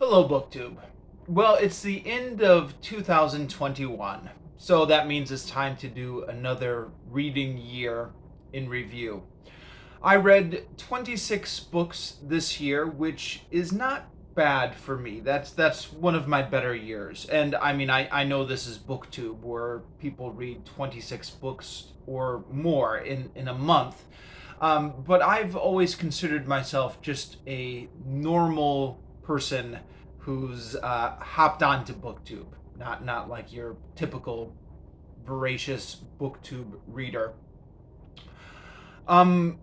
Hello, BookTube. Well, it's the end of 2021, so that means it's time to do another reading year in review. I read 26 books this year, which is not bad for me. That's one of my better years. And I mean, I know this is BookTube, where people read 26 books or more in a month. But I've always considered myself just a normal person who's hopped onto BookTube, not like your typical voracious BookTube reader. Um,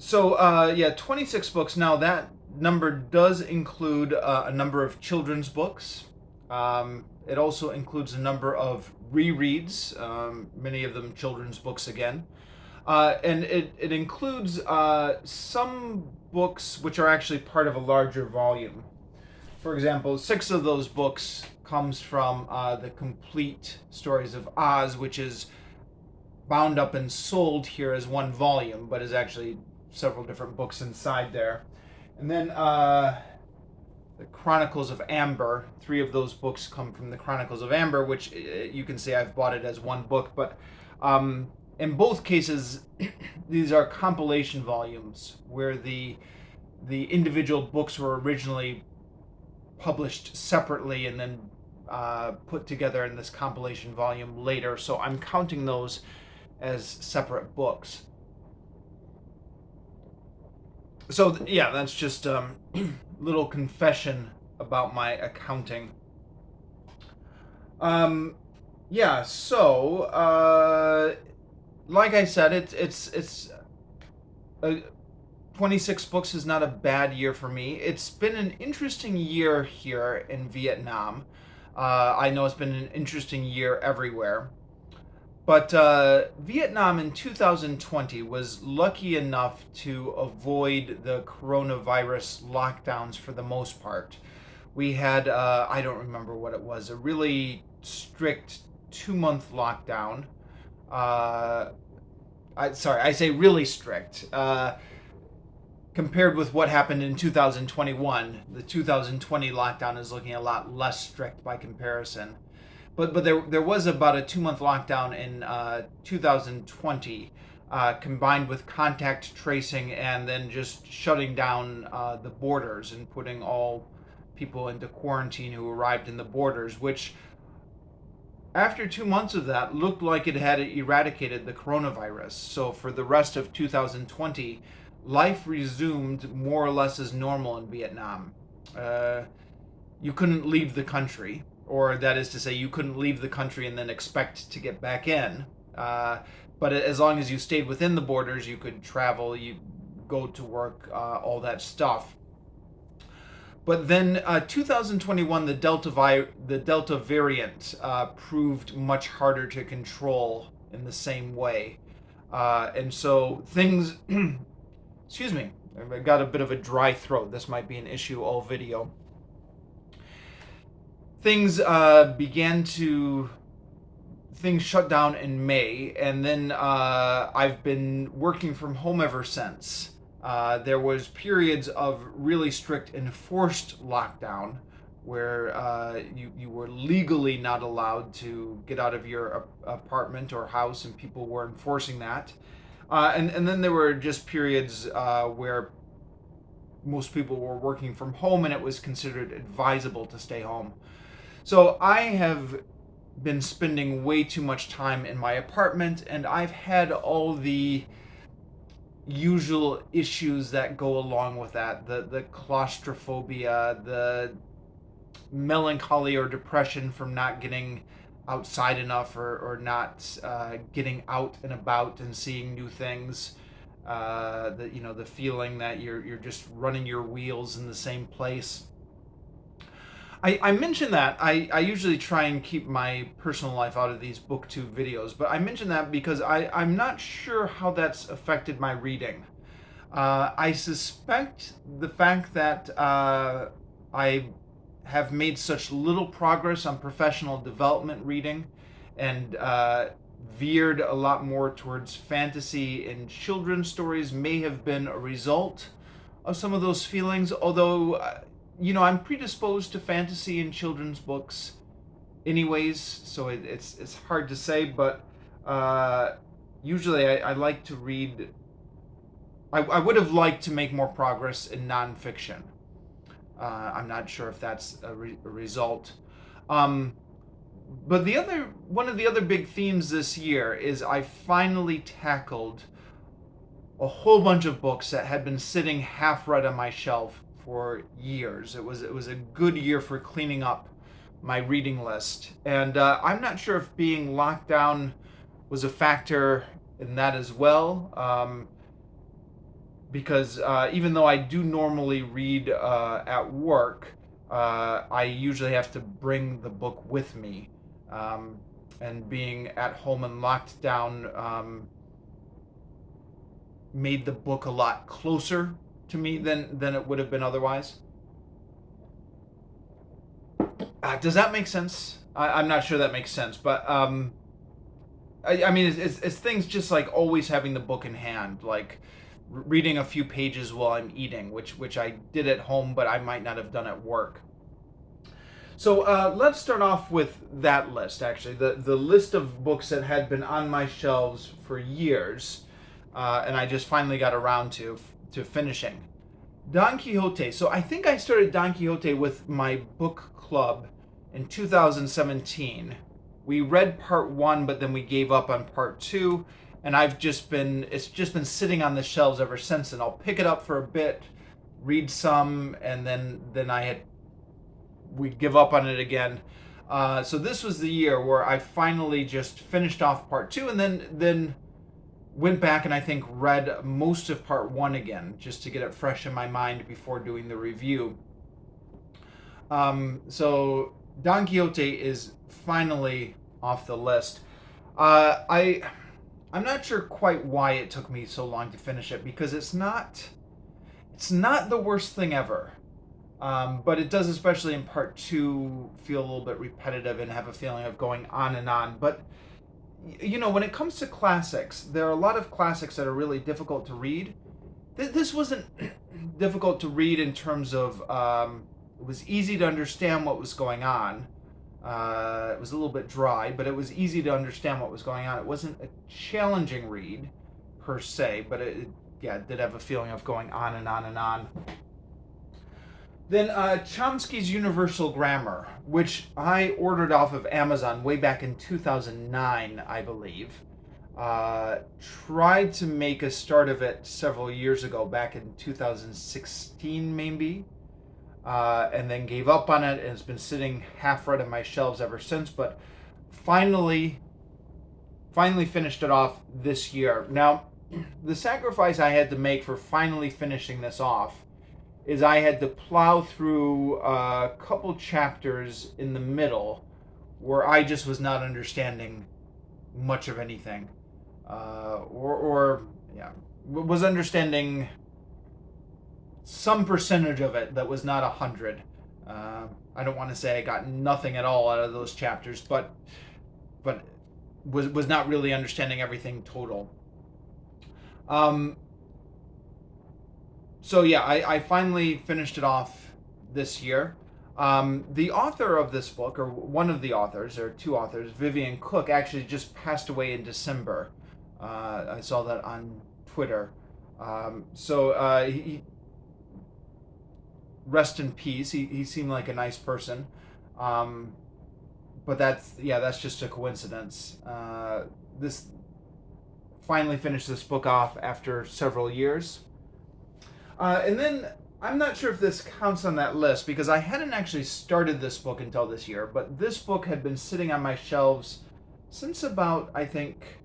yeah, 26 books. Now that number does include a number of children's books. It also includes a number of rereads, many of them children's books again. And it includes some books which are actually part of a larger volume. For example, 6 of those books comes from the Complete Stories of Oz, which is bound up and sold here as one volume, but is actually several different books inside there. And then the Chronicles of Amber. 3 of those books come from the Chronicles of Amber, which you can say I've bought it as one book, but in both cases, these are compilation volumes where the individual books were originally published separately and then put together in this compilation volume later. So I'm counting those as separate books. So yeah, that's just a little confession about my accounting. Yeah, so like I said, it's 26 books is not a bad year for me. It's been an interesting year here in Vietnam. I know it's been an interesting year everywhere. But Vietnam in 2020 was lucky enough to avoid the coronavirus lockdowns for the most part. We had, I don't remember what it was, a really strict 2-month lockdown. I say really strict. Compared with what happened in 2021, the 2020 lockdown is looking a lot less strict by comparison. But there was about a 2-month lockdown in 2020, combined with contact tracing and then just shutting down the borders and putting all people into quarantine who arrived in the borders, which after 2 months of that looked like it had eradicated the coronavirus. So for the rest of 2020, life resumed more or less as normal in Vietnam. You couldn't leave the country, or that is to say, you couldn't leave the country and then expect to get back in. But as long as you stayed within the borders, you could travel, you go to work, all that stuff. But then 2021, the Delta variant proved much harder to control in the same way. And so things, excuse me, I got a bit of a dry throat. This might be an issue all video. Things shut down in May, and then I've been working from home ever since. There was periods of really strict enforced lockdown where you were legally not allowed to get out of your apartment or house, and people were enforcing that. And then there were just periods where most people were working from home and it was considered advisable to stay home. So I have been spending way too much time in my apartment, and I've had all the usual issues that go along with that. The claustrophobia, the melancholy or depression from not getting outside enough or not getting out and about and seeing new things. The feeling that you're just running your wheels in the same place. I mention that. I usually try and keep my personal life out of these BookTube videos, but I mention that because I'm not sure how that's affected my reading. I suspect the fact that I have made such little progress on professional development reading and veered a lot more towards fantasy and children's stories may have been a result of some of those feelings, although I'm predisposed to fantasy and children's books anyways, so it's hard to say, but usually I like to read. I would have liked to make more progress in nonfiction. I'm not sure if that's a result. But one of the other big themes this year is I finally tackled a whole bunch of books that had been sitting half read on my shelf for years. It was a good year for cleaning up my reading list, and I'm not sure if being locked down was a factor in that as well. Because even though I do normally read at work, I usually have to bring the book with me. And being at home and locked down made the book a lot closer to me than it would have been otherwise. Does that make sense? I'm not sure that makes sense, but I mean, it's things just like always having the book in hand, like reading a few pages while I'm eating, which I did at home, but I might not have done at work. So let's start off with that list, actually, the list of books that had been on my shelves for years, and I just finally got around to finishing. Don Quixote. So I think I started Don Quixote with my book club in 2017. We read part 1, but then we gave up on part 2, and it's just been sitting on the shelves ever since, and I'll pick it up for a bit, read some, and then we'd give up on it again. So this was the year where I finally just finished off part 2, and then went back and I think read most of part 1 again, just to get it fresh in my mind before doing the review. So Don Quixote is finally off the list. I'm not sure quite why it took me so long to finish it, because it's not the worst thing ever. But it does, especially in part 2, feel a little bit repetitive and have a feeling of going on and on. But when it comes to classics, there are a lot of classics that are really difficult to read. This wasn't difficult to read in terms of it was easy to understand what was going on. It was a little bit dry, but it was easy to understand what was going on. It wasn't a challenging read per se, but it did have a feeling of going on and on and on. Then Chomsky's Universal Grammar, which I ordered off of Amazon way back in 2009, I believe. Tried to make a start of it several years ago, back in 2016 maybe, and then gave up on it, and it's been sitting half read on my shelves ever since, but finally finished it off this year. Now, the sacrifice I had to make for finally finishing this off is I had to plow through a couple chapters in the middle where I just was not understanding much of anything, was understanding some percentage of it that was not 100. I don't want to say I got nothing at all out of those chapters, but was not really understanding everything total. So yeah, I finally finished it off this year. The author of this book, or one of the authors, or two authors, Vivian Cook, actually just passed away in December. I saw that on Twitter. He rest in peace. He seemed like a nice person. But that's just a coincidence. This finally finished this book off after several years. And then, I'm not sure if this counts on that list, because I hadn't actually started this book until this year, but this book had been sitting on my shelves since about, I think,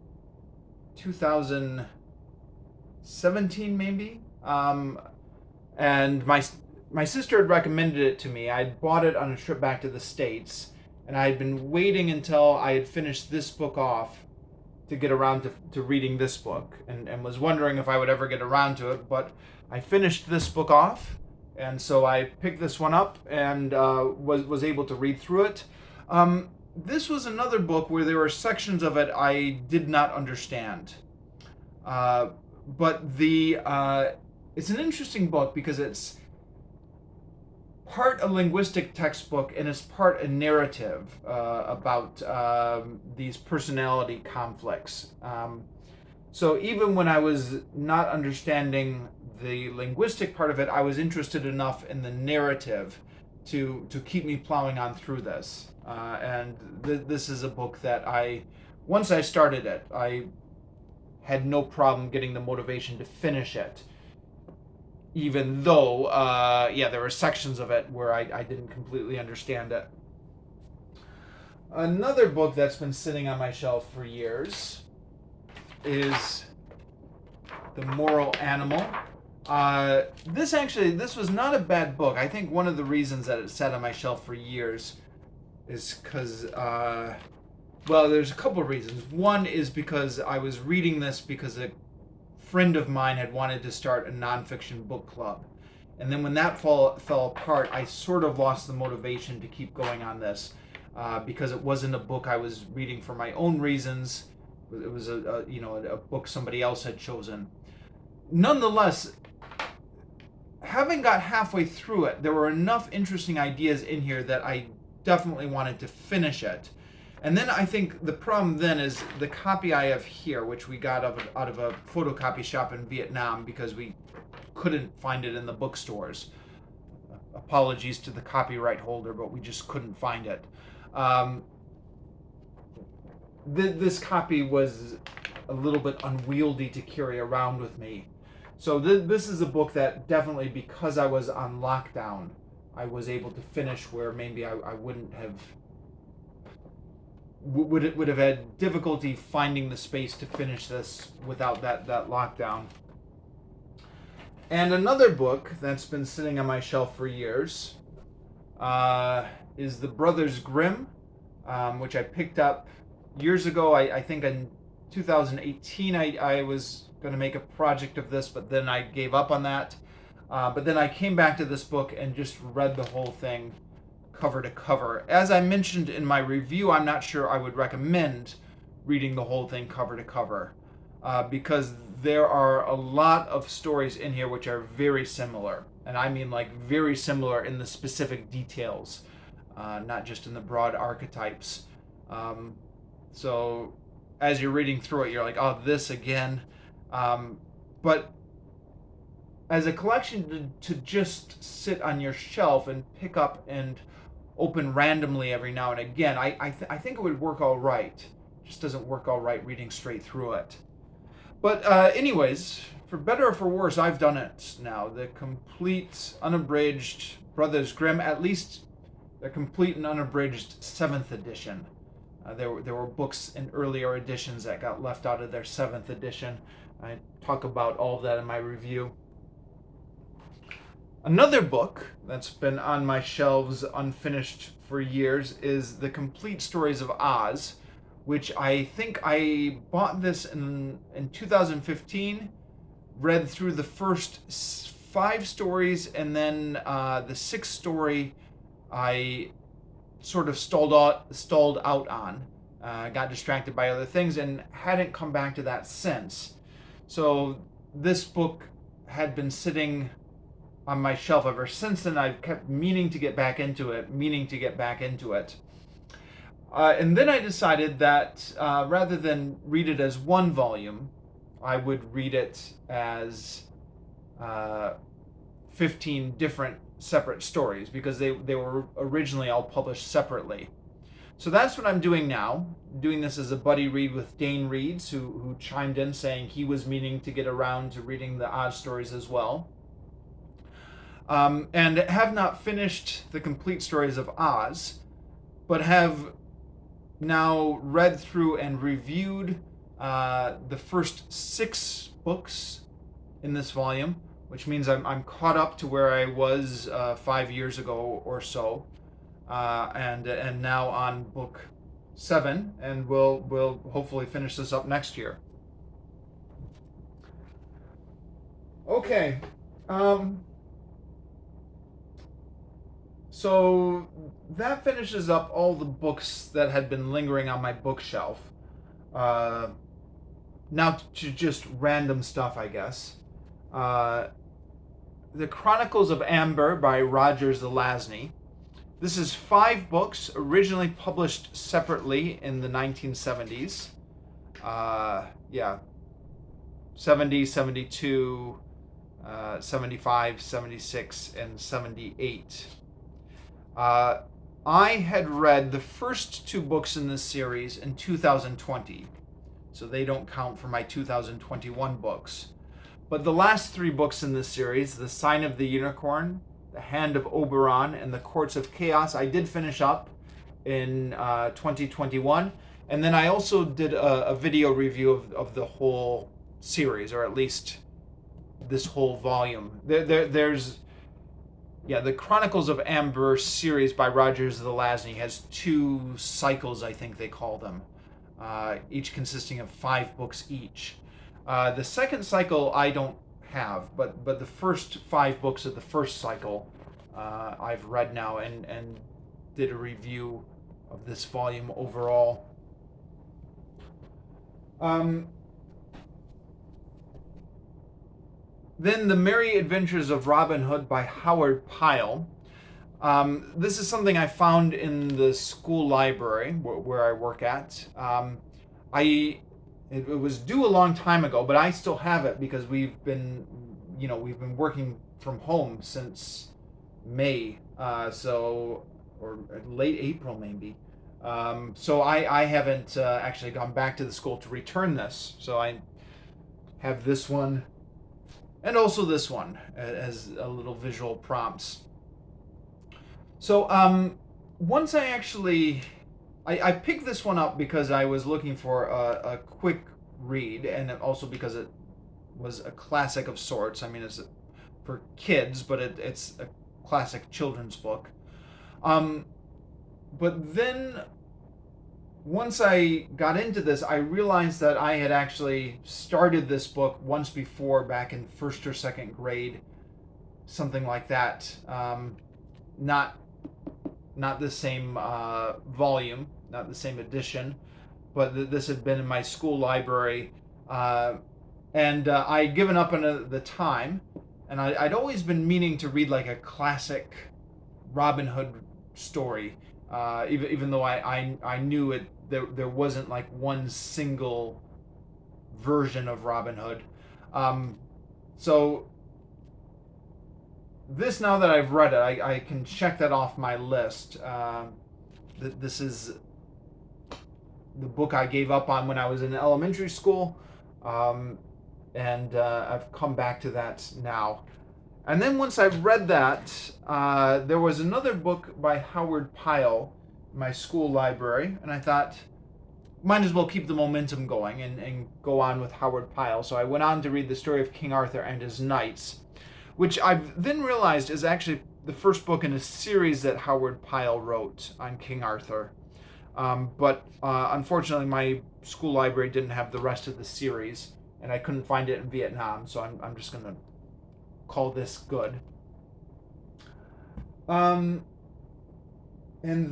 2017 maybe. And my sister had recommended it to me. I'd bought it on a trip back to the States, and I had been waiting until I had finished this book off to get around to reading this book, and was wondering if I would ever get around to it, but I finished this book off, and so I picked this one up and was able to read through it. This was another book where there were sections of it I did not understand. But it's an interesting book because it's part a linguistic textbook and it's part a narrative about these personality conflicts. So even when I was not understanding the linguistic part of it, I was interested enough in the narrative to keep me plowing on through this. This is a book that once I started it, I had no problem getting the motivation to finish it. Even though, there were sections of it where I didn't completely understand it. Another book that's been sitting on my shelf for years is The Moral Animal. This was not a bad book. I think one of the reasons that it sat on my shelf for years is because, there's a couple of reasons. One is because I was reading this because a friend of mine had wanted to start a nonfiction book club. And then when that fell apart, I sort of lost the motivation to keep going on this because it wasn't a book I was reading for my own reasons. It was a book somebody else had chosen. Nonetheless, having got halfway through it, there were enough interesting ideas in here that I definitely wanted to finish it. And then I think the problem then is the copy I have here, which we got out of a photocopy shop in Vietnam because we couldn't find it in the bookstores. Apologies to the copyright holder, but we just couldn't find it. This copy was a little bit unwieldy to carry around with me. So this is a book that definitely, because I was on lockdown, I was able to finish where maybe I wouldn't have would have had difficulty finding the space to finish this without that lockdown. And another book that's been sitting on my shelf for years is The Brothers Grimm, which I picked up years ago. I think in 2018 I was going to make a project of this, but then I gave up on that. But then I came back to this book and just read the whole thing cover to cover. As I mentioned in my review, I'm not sure I would recommend reading the whole thing cover to cover because there are a lot of stories in here which are very similar. And I mean like very similar in the specific details, not just in the broad archetypes. So as you're reading through it, you're like, oh, this again. But as a collection to just sit on your shelf and pick up and open randomly every now and again, I think it would work all right. It just doesn't work all right reading straight through it. But anyways, for better or for worse, I've done it now. The complete, unabridged Brothers Grimm, at least the complete and unabridged 7th edition. There were books in earlier editions that got left out of their 7th edition. I talk about all of that in my review. Another book that's been on my shelves unfinished for years is The Complete Stories of Oz, which I think I bought this in 2015, read through the first 5 stories, and then the 6th story I sort of stalled out on. Got distracted by other things and hadn't come back to that since. So this book had been sitting on my shelf ever since then. I've kept meaning to get back into it. And then I decided that rather than read it as one volume, I would read it as 15 different separate stories because they were originally all published separately. So that's what I'm doing now. Doing this as a buddy read with Dane Reeds, who chimed in saying he was meaning to get around to reading the Oz stories as well. And have not finished the complete stories of Oz, but have now read through and reviewed the first 6 books in this volume, which means I'm caught up to where I was 5 years ago or so, and now on book 7, and we'll hopefully finish this up next year. Okay. So that finishes up all the books that had been lingering on my bookshelf. Now to just random stuff, I guess. The Chronicles of Amber by Roger Zelazny. This is 5 books, originally published separately in the 1970s. 70, 72, 75, 76, and 78. I had read the first 2 books in this series in 2020, so they don't count for my 2021 books. But the last 3 books in this series, The Sign of the Unicorn, The Hand of Oberon, and The Courts of Chaos, I did finish up in 2021. And then I also did a video review of the whole series, or at least this whole volume. There's the Chronicles of Amber series by Roger Zelazny has 2 cycles, I think they call them, each consisting of 5 books each. The second cycle I don't have, but the first 5 books of the first cycle I've read now and did a review of this volume overall. Then The Merry Adventures of Robin Hood by Howard Pyle. This is something I found in the school library where I work at. It was due a long time ago, but I still have it because we've been working from home since May, or late April maybe. So I haven't actually gone back to the school to return this. So I have this one and also this one as a little visual prompts. So once I picked this one up because I was looking for a quick read, and also because it was a classic of sorts. I mean, it's for kids, but it's a classic children's book. But then once I got into this, I realized that I had actually started this book once before, back in 1st or 2nd grade, something like that. Not the same volume, not the same edition, but this had been in my school library, and I'd given up on the time, and I'd always been meaning to read like a classic Robin Hood story, even though I knew it. There wasn't like one single version of Robin Hood. So this, now that I've read it, I can check that off my list. This is the book I gave up on when I was in elementary school, and I've come back to that now. And then once I read that, there was another book by Howard Pyle in my school library, and I thought, might as well keep the momentum going and go on with Howard Pyle. So I went on to read the story of King Arthur and his knights, which I've then realized is actually the first book in a series that Howard Pyle wrote on King Arthur. But unfortunately, my school library didn't have the rest of the series, and I couldn't find it in Vietnam, so I'm just going to call this good. And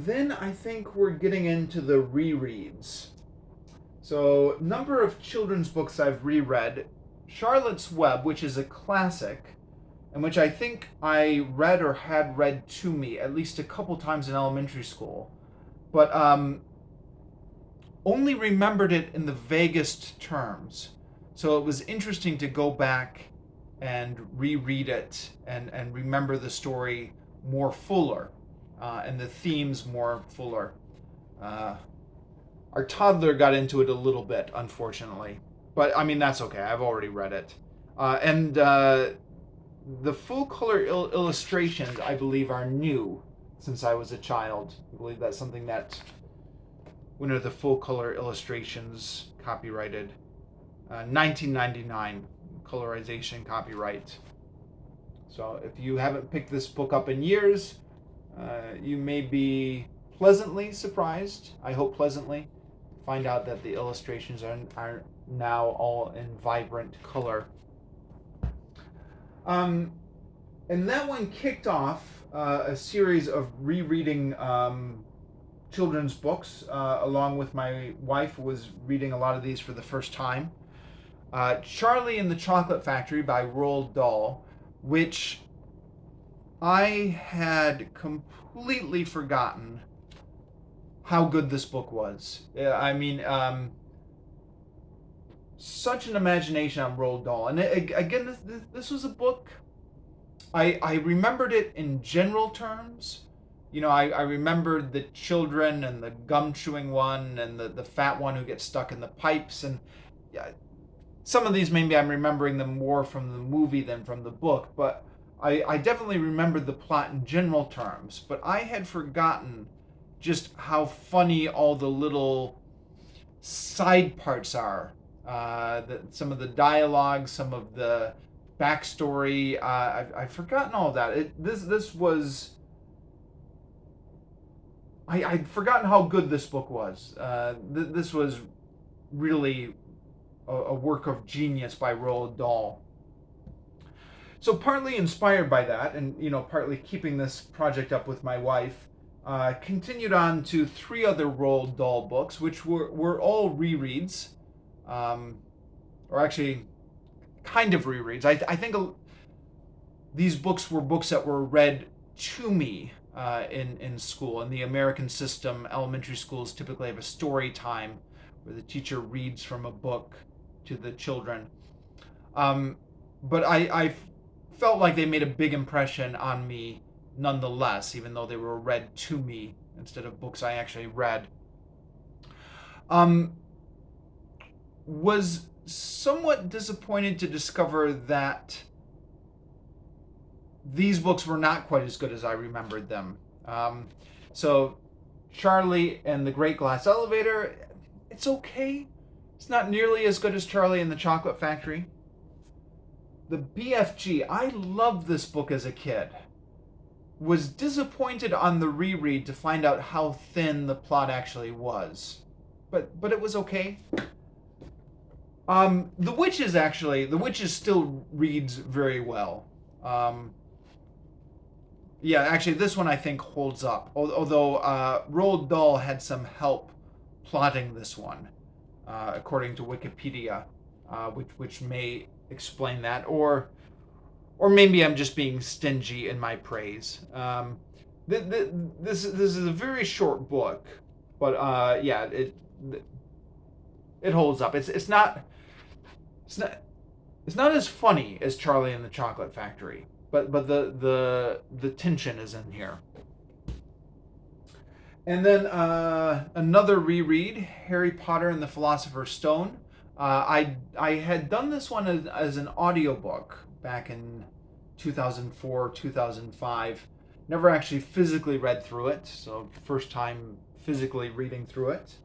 then I think we're getting into the rereads. So, number of children's books I've reread. Charlotte's Web, which is a classic, and which I think I read or had read to me at least a couple times in elementary school, but only remembered it in the vaguest terms. So it was interesting to go back and reread it and remember the story more fuller, and the themes more fuller. Our toddler got into it a little bit, unfortunately, but I mean, that's okay. I've already read it. And the full color illustrations, I believe, are new since I was a child. I believe that's something that, when are the full color illustrations copyrighted? 1999 colorization copyright. So if you haven't picked this book up in years, you may be pleasantly surprised, I hope pleasantly, find out that the illustrations are now all in vibrant color. And that one kicked off a series of rereading children's books, along with my wife, who was reading a lot of these for the first time. Charlie and the Chocolate Factory by Roald Dahl, which I had completely forgotten how good this book was. I mean, such an imagination on Roald Dahl. And again, this was a book, I remembered it in general terms. I remembered the children and the gum chewing one and the fat one who gets stuck in the pipes. And yeah, some of these maybe I'm remembering them more from the movie than from the book, but I definitely remembered the plot in general terms. But I had forgotten just how funny all the little side parts are. Some of the dialogue, some of the backstory. I've forgotten all of that. This was. I'd forgotten how good this book was. This was really a work of genius by Roald Dahl. So partly inspired by that, and partly keeping this project up with my wife, continued on to 3 other Roald Dahl books, which were all rereads, or actually kind of rereads. I think these books were books that were read to me in school. In the American system, elementary schools typically have a story time where the teacher reads from a book to the children. But I felt like they made a big impression on me nonetheless, even though they were read to me instead of books I actually read. Was somewhat disappointed to discover that these books were not quite as good as I remembered them. So Charlie and the Great Glass Elevator, it's okay. It's not nearly as good as Charlie and the Chocolate Factory. The BFG, I loved this book as a kid. Was disappointed on the reread to find out how thin the plot actually was. But it was okay. The Witches still reads very well. Yeah, actually, this one I think holds up. Although Roald Dahl had some help plotting this one, according to Wikipedia, which may explain that, or maybe I'm just being stingy in my praise. This is a very short book, but yeah, it holds up. It's not as funny as Charlie and the Chocolate Factory, but the tension is in here. And then another reread, Harry Potter and the Philosopher's Stone. I had done this one as an audiobook back in 2004, 2005. Never actually physically read through it, so first time physically reading through it.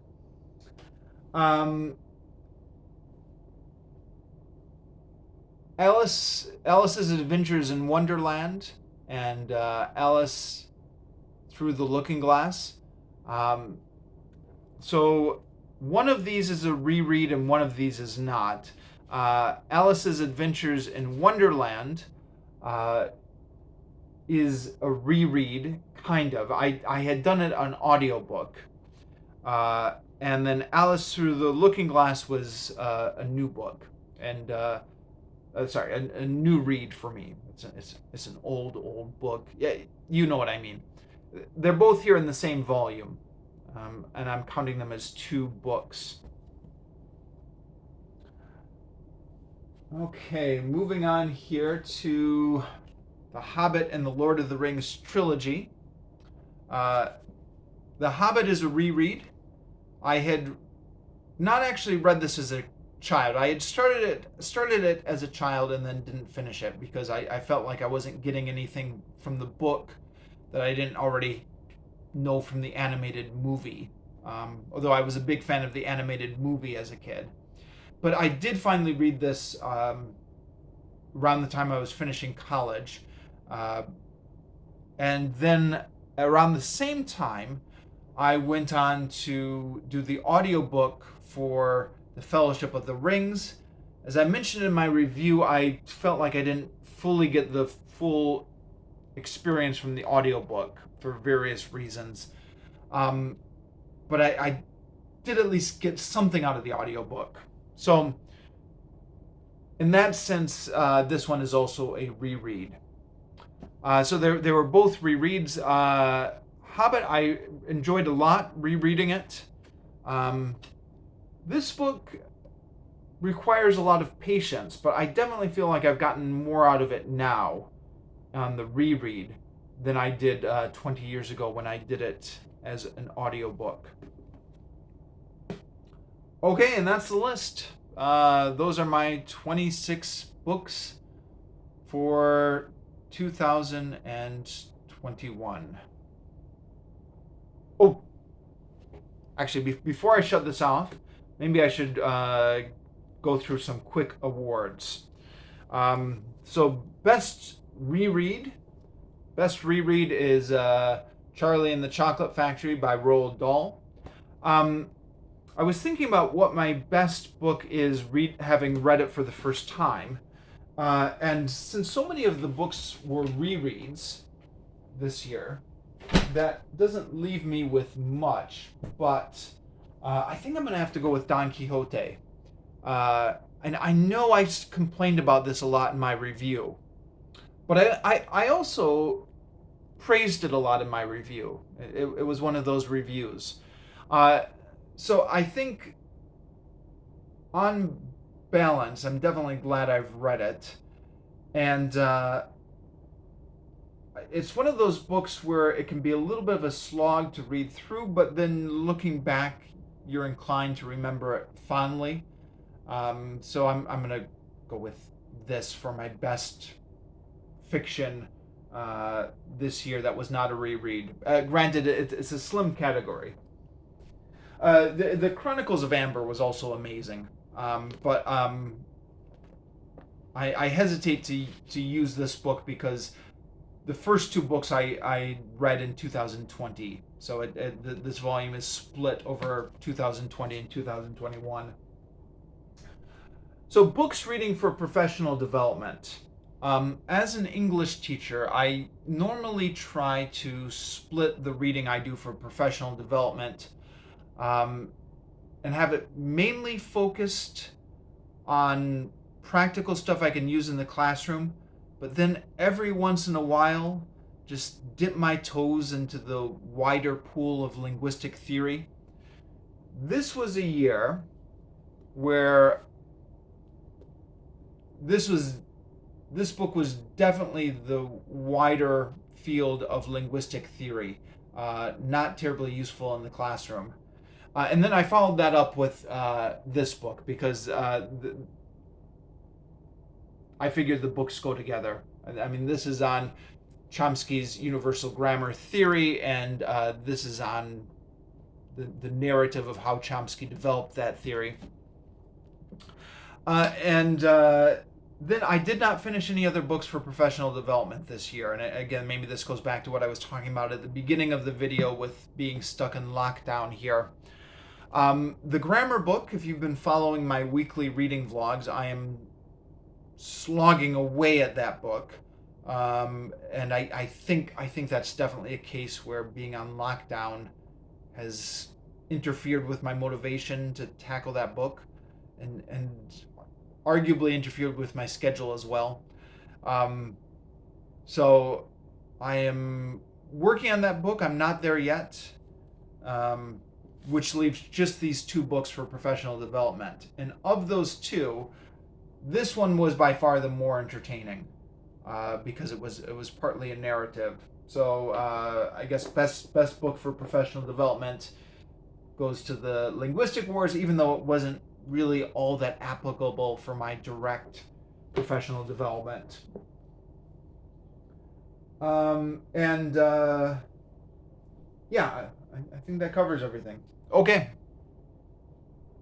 Alice's Adventures in Wonderland and Alice Through the Looking Glass. So one of these is a reread and one of these is not. Alice's Adventures in Wonderland is a reread, kind of. I had done it on audiobook. And then Alice Through the Looking Glass was a new book. And a new read for me. It's an old book. Yeah, you know what I mean. They're both here in the same volume, and I'm counting them as 2 books. Okay, moving on here to The Hobbit and the Lord of the Rings trilogy. The Hobbit is a reread. I had not actually read this as a child. I had started it as a child and then didn't finish it because I felt like I wasn't getting anything from the book that I didn't already know from the animated movie. Although I was a big fan of the animated movie as a kid. But I did finally read this around the time I was finishing college. And then around the same time, I went on to do the audiobook for The Fellowship of the Rings. As I mentioned in my review, I felt like I didn't fully get the full experience from the audiobook for various reasons. But I did at least get something out of the audiobook. So in that sense, this one is also a reread. So they were both rereads. Hobbit, I enjoyed a lot rereading it. This book requires a lot of patience, but I definitely feel like I've gotten more out of it now on the reread than I did 20 years ago when I did it as an audiobook. Okay, and that's the list. Those are my 26 books for 2021. Oh, actually, before I shut this off, maybe I should go through some quick awards. So, best reread is Charlie and the Chocolate Factory by Roald Dahl. I was thinking about what my best book is, having read it for the first time. And since so many of the books were rereads this year, that doesn't leave me with much. But I think I'm going to have to go with Don Quixote. And I know I complained about this a lot in my review. But I also praised it a lot in my review. It was one of those reviews. So I think, on balance, I'm definitely glad I've read it. And it's one of those books where it can be a little bit of a slog to read through, but then looking back, you're inclined to remember it fondly. So I'm going to go with this for my best fiction this year that was not a reread. Granted, it's a slim category. The Chronicles of Amber was also amazing, but I hesitate to use this book because the first two books I read in 2020, so this volume is split over 2020 and 2021. So, books reading for professional development. As an English teacher, I normally try to split the reading I do for professional development and have it mainly focused on practical stuff I can use in the classroom, but then every once in a while, just dip my toes into the wider pool of linguistic theory. This was a year where this book was definitely the wider field of linguistic theory, not terribly useful in the classroom. And then I followed that up with this book because I figured the books go together. I mean, this is on Chomsky's universal grammar theory, and this is on the narrative of how Chomsky developed that theory. Then I did not finish any other books for professional development this year. And again, maybe this goes back to what I was talking about at the beginning of the video with being stuck in lockdown here. The grammar book, if you've been following my weekly reading vlogs, I am slogging away at that book. And I think that's definitely a case where being on lockdown has interfered with my motivation to tackle that book, and arguably interfered with my schedule as well. So I am working on that book. I'm not there yet, which leaves just these two books for professional development. And of those two, this one was by far the more entertaining because it was partly a narrative. So I guess best book for professional development goes to the Linguistic Wars, even though it wasn't really all that applicable for my direct professional development. Yeah, I think that covers everything. Okay,